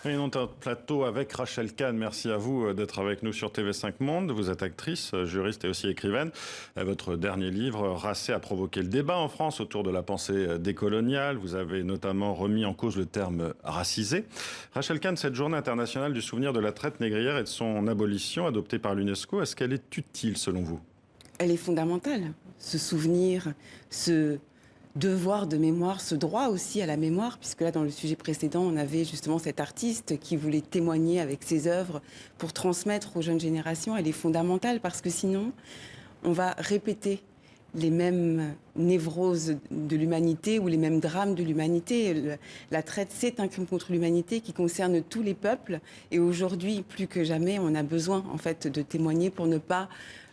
Et notre plateau avec Rachel Kahn. Merci à vous d'être avec nous sur TV5 Monde. Vous êtes actrice, juriste et aussi écrivaine. Votre dernier livre, Racé, a provoqué le débat en France autour de la pensée décoloniale. Vous avez notamment remis en cause le terme racisé. Rachel Kahn, cette journée internationale du souvenir de la traite négrière et de son abolition adoptée par l'UNESCO, est-ce qu'elle est utile selon vous? Elle est fondamentale. Ce souvenir, ce devoir de mémoire, ce droit aussi à la mémoire, puisque là, dans le sujet précédent, on avait justement cet artiste qui voulait témoigner avec ses œuvres pour transmettre aux jeunes générations. Elle est fondamentale parce que sinon, on va répéter les mêmes névroses de l'humanité ou les mêmes drames de l'humanité. La traite, c'est un crime contre l'humanité qui concerne tous les peuples. Et aujourd'hui, plus que jamais, on a besoin en fait de témoigner pour ne pas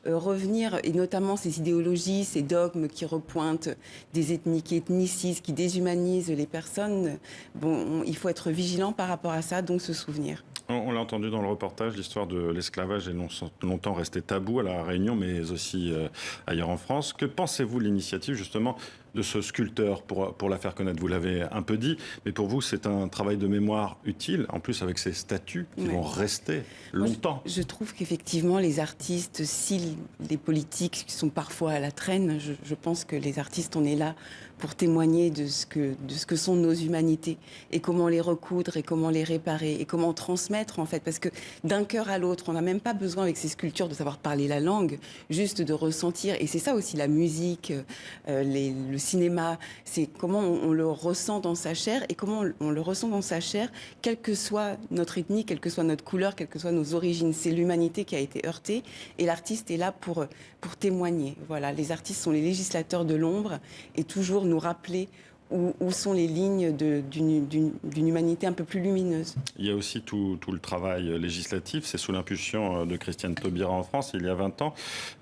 revenir, et notamment ces idéologies, ces dogmes qui repointent des ethnies, qui ethnicisent, qui déshumanisent les personnes. Bon, il faut être vigilant par rapport à ça, donc se souvenir. On l'a entendu dans le reportage, l'histoire de l'esclavage est longtemps restée tabou à La Réunion, mais aussi ailleurs en France. Que pensez-vous de l'initiative justement de ce sculpteur pour la faire connaître? Vous l'avez un peu dit, mais pour vous, c'est un travail de mémoire utile, en plus avec ces statues qui vont rester longtemps. Je trouve qu'effectivement, les artistes, si les politiques sont parfois à la traîne, je pense que les artistes, on est là pour témoigner de ce que sont nos humanités et comment les recoudre et comment les réparer et comment transmettre en fait. Parce que d'un cœur à l'autre, on n'a même pas besoin avec ces sculptures de savoir parler la langue, juste de ressentir. Et c'est ça aussi la musique, le cinéma, c'est comment on le ressent dans sa chair et comment on le ressent dans sa chair, quelle que soit notre ethnie, quelle que soit notre couleur, quelles que soient nos origines. C'est l'humanité qui a été heurtée et l'artiste est là pour témoigner. Voilà, les artistes sont les législateurs de l'ombre et toujours nous rappeler où sont les lignes d'une humanité un peu plus lumineuse. Il y a aussi tout le travail législatif. C'est sous l'impulsion de Christiane Taubira en France, il y a 20 ans,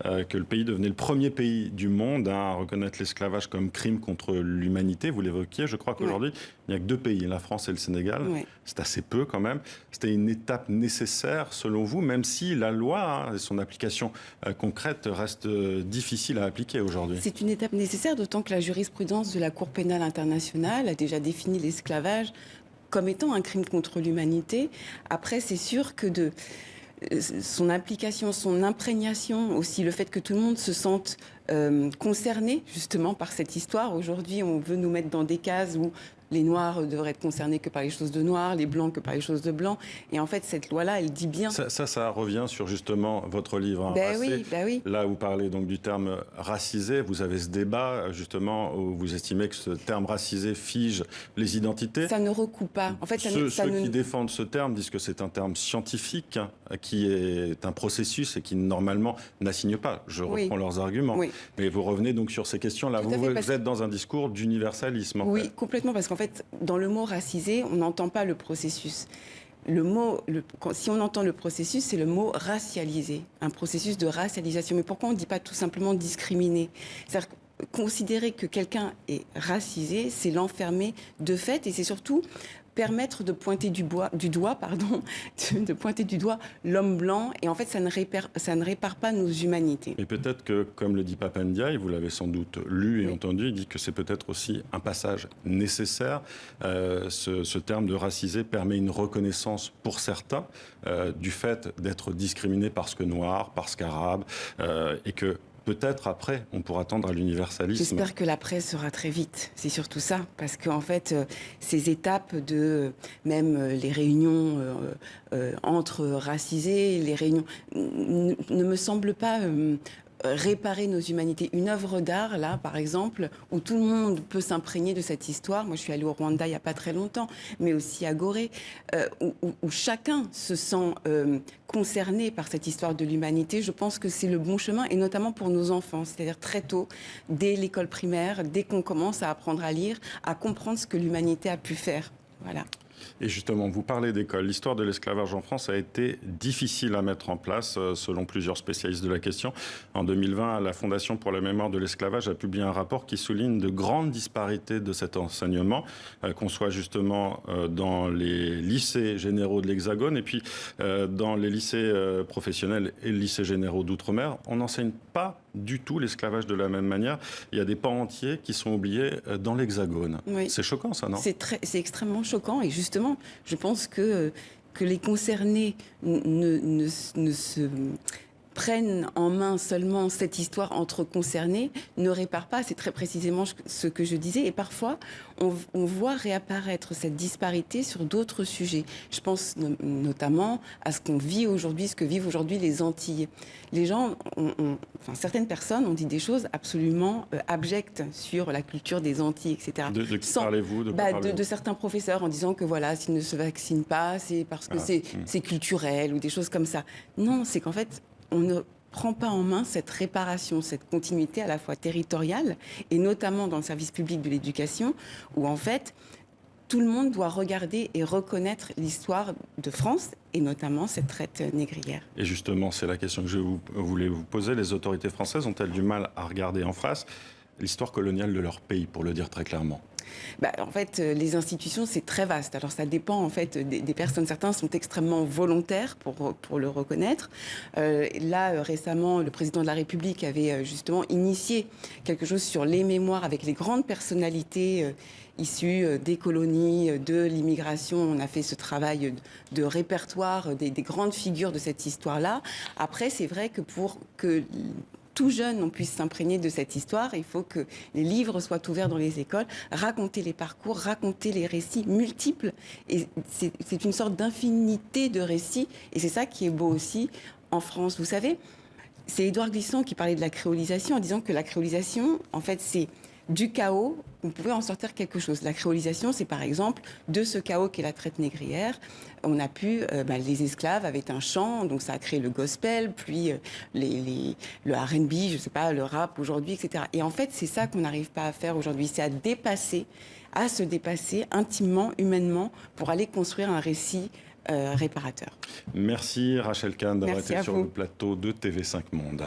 que le pays devenait le premier pays du monde à reconnaître l'esclavage comme crime contre l'humanité. Vous l'évoquiez, je crois qu'aujourd'hui, il n'y a que deux pays, la France et le Sénégal. C'est assez peu quand même. C'était une étape nécessaire, selon vous, même si la loi et son application concrète reste difficile à appliquer aujourd'hui. C'est une étape nécessaire, d'autant que la jurisprudence de la Cour pénale internationale a déjà défini l'esclavage comme étant un crime contre l'humanité. Après, c'est sûr que son implication, son imprégnation, aussi le fait que tout le monde se sente concerné justement par cette histoire. Aujourd'hui, on veut nous mettre dans des cases où les Noirs devraient être concernés que par les choses de Noirs, les Blancs que par les choses de Blancs. Et en fait, cette loi-là, elle dit bien... Ça revient sur justement votre livre. Oui. Là, vous parlez donc du terme racisé. Vous avez ce débat, justement, où vous estimez que ce terme racisé fige les identités. Ça ne recoupe pas. En fait, ceux qui défendent ce terme disent que c'est un terme scientifique, qui est un processus et qui, normalement, n'assigne pas. Je reprends leurs arguments. Mais vous revenez donc sur ces questions-là. Vous êtes dans un discours d'universalisme. Oui, complètement, parce qu'en fait, dans le mot racisé, on n'entend pas le processus. Si on entend le processus, c'est le mot racialisé, un processus de racialisation. Mais pourquoi on ne dit pas tout simplement discriminer? C'est-à-dire considérer que quelqu'un est racisé, c'est l'enfermer de fait, et c'est surtout permettre de pointer du doigt l'homme blanc, et en fait ça ne répare pas nos humanités. Et peut-être que, comme le dit Papa Ndiaye, vous l'avez sans doute lu et entendu, il dit que c'est peut-être aussi un passage nécessaire. Ce terme de racisé permet une reconnaissance pour certains du fait d'être discriminé parce que noir, parce qu'arabe, et que peut-être après, on pourra tendre à l'universalisme. J'espère que l'après sera très vite. C'est surtout ça. Parce qu'en fait, ces étapes même les réunions entre racisés, les réunions ne me semblent pas réparer nos humanités. Une œuvre d'art, là, par exemple, où tout le monde peut s'imprégner de cette histoire. Moi, je suis allée au Rwanda il n'y a pas très longtemps, mais aussi à Gorée, où chacun se sent concerné par cette histoire de l'humanité. Je pense que c'est le bon chemin, et notamment pour nos enfants. C'est-à-dire très tôt, dès l'école primaire, dès qu'on commence à apprendre à lire, à comprendre ce que l'humanité a pu faire. Voilà. Et justement, vous parlez d'école. L'histoire de l'esclavage en France a été difficile à mettre en place, selon plusieurs spécialistes de la question. En 2020, la Fondation pour la mémoire de l'esclavage a publié un rapport qui souligne de grandes disparités de cet enseignement, qu'on soit justement dans les lycées généraux de l'Hexagone et puis dans les lycées professionnels et les lycées généraux d'outre-mer. On n'enseigne pas du tout l'esclavage de la même manière. Il y a des pans entiers qui sont oubliés dans l'Hexagone. C'est choquant, ça, non? C'est extrêmement choquant, et justement, justement, je pense que les concernés ne se prennent en main seulement cette histoire entre concernés, ne réparent pas. C'est très précisément ce que je disais. Et parfois, on voit réapparaître cette disparité sur d'autres sujets. Je pense notamment à ce qu'on vit aujourd'hui, ce que vivent aujourd'hui les Antilles. Les gens, enfin, certaines personnes ont dit des choses absolument abjectes sur la culture des Antilles, etc. De qui parlez-vous? De certains professeurs en disant que voilà, s'ils ne se vaccinent pas, c'est parce que c'est culturel ou des choses comme ça. Non, c'est qu'en fait, on ne prend pas en main cette réparation, cette continuité à la fois territoriale et notamment dans le service public de l'éducation où en fait tout le monde doit regarder et reconnaître l'histoire de France et notamment cette traite négrière. Et justement, c'est la question que je voulais vous poser. Les autorités françaises ont-elles du mal à regarder en face l'histoire coloniale de leur pays, pour le dire très clairement? En fait, les institutions, c'est très vaste. Alors, ça dépend en fait des personnes. Certains sont extrêmement volontaires pour le reconnaître. Récemment, le président de la République avait justement initié quelque chose sur les mémoires avec les grandes personnalités issues des colonies, de l'immigration. On a fait ce travail de répertoire des grandes figures de cette histoire-là. Après, c'est vrai que pour que tout jeune, on puisse s'imprégner de cette histoire. Il faut que les livres soient ouverts dans les écoles, raconter les parcours, raconter les récits multiples. Et c'est une sorte d'infinité de récits. Et c'est ça qui est beau aussi en France. Vous savez, c'est Édouard Glissant qui parlait de la créolisation en disant que la créolisation, en fait, c'est du chaos, on pouvait en sortir quelque chose. La créolisation, c'est par exemple de ce chaos qu'est la traite négrière. On a pu, les esclaves avaient un chant, donc ça a créé le gospel, puis le R&B, je sais pas, le rap aujourd'hui, etc. Et en fait, c'est ça qu'on n'arrive pas à faire aujourd'hui, c'est à se dépasser intimement, humainement, pour aller construire un récit réparateur. Merci Rachel Kahn d'avoir été sur vous. le plateau de TV5 Monde.